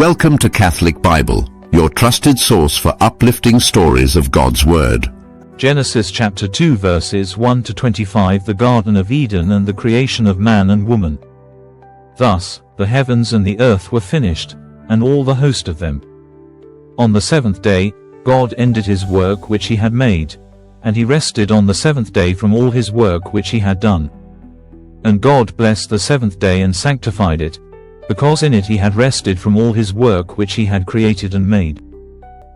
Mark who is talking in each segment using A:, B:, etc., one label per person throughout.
A: Welcome to Catholic Bible, your trusted source for uplifting stories of God's Word.
B: Genesis chapter 2 verses 1 to 25, the Garden of Eden and the creation of man and woman. Thus, the heavens and the earth were finished, and all the host of them. On the seventh day, God ended his work which he had made, and he rested on the seventh day from all his work which he had done. And God blessed the seventh day and sanctified it, because in it he had rested from all his work which he had created and made.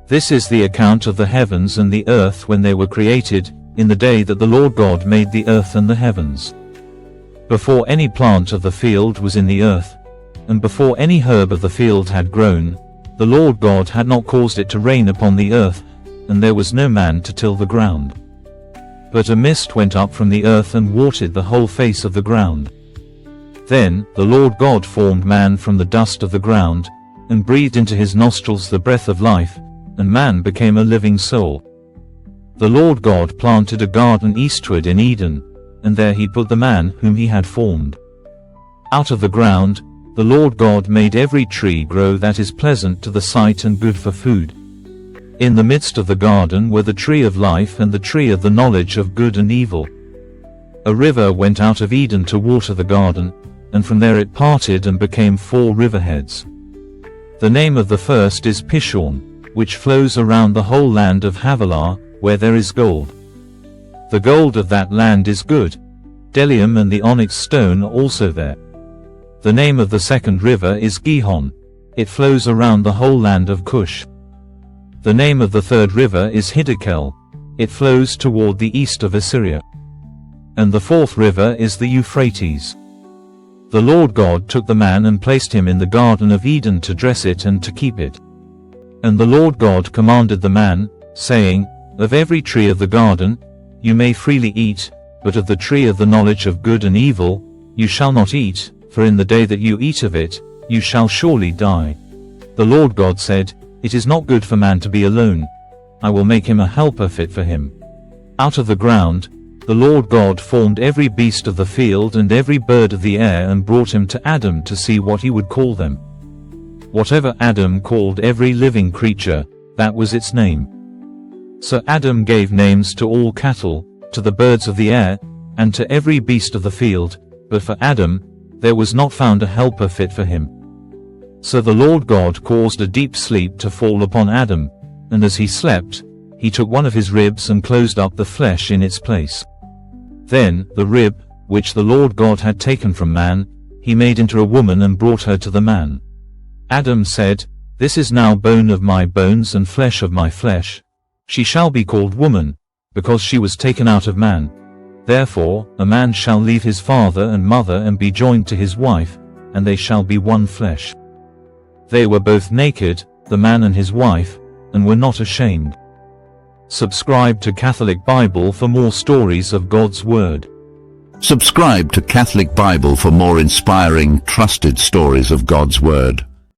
B: This is the account of the heavens and the earth when they were created, in the day that the Lord God made the earth and the heavens. Before any plant of the field was in the earth, and before any herb of the field had grown, the Lord God had not caused it to rain upon the earth, and there was no man to till the ground. But a mist went up from the earth and watered the whole face of the ground. Then the Lord God formed man from the dust of the ground, and breathed into his nostrils the breath of life, and man became a living soul. The Lord God planted a garden eastward in Eden, and there he put the man whom he had formed. Out of the ground, the Lord God made every tree grow that is pleasant to the sight and good for food. In the midst of the garden were the tree of life and the tree of the knowledge of good and evil. A river went out of Eden to water the garden, and from there it parted and became 4 riverheads. The name of the first is Pishon, which flows around the whole land of Havilah, where there is gold. The gold of that land is good. Bdellium and the onyx stone are also there. The name of the second river is Gihon. It flows around the whole land of Cush. The name of the third river is Hiddekel. It flows toward the east of Assyria. And the fourth river is the Euphrates. The Lord God took the man and placed him in the Garden of Eden to dress it and to keep it. And the Lord God commanded the man, saying, Of every tree of the garden you may freely eat, but of the tree of the knowledge of good and evil you shall not eat, for in the day that you eat of it, you shall surely die. The Lord God said, It is not good for man to be alone. I will make him a helper fit for him. Out of the ground, the Lord God formed every beast of the field and every bird of the air and brought him to Adam to see what he would call them. Whatever Adam called every living creature, that was its name. So Adam gave names to all cattle, to the birds of the air, and to every beast of the field, but for Adam, there was not found a helper fit for him. So the Lord God caused a deep sleep to fall upon Adam, and as he slept, he took one of his ribs and closed up the flesh in its place. Then, the rib, which the Lord God had taken from man, he made into a woman and brought her to the man. Adam said, This is now bone of my bones and flesh of my flesh. She shall be called woman, because she was taken out of man. Therefore, a man shall leave his father and mother and be joined to his wife, and they shall be one flesh. They were both naked, the man and his wife, and were not ashamed. Subscribe to Catholic Bible for more stories of God's Word.
A: Subscribe to Catholic Bible for more inspiring, trusted stories of God's Word.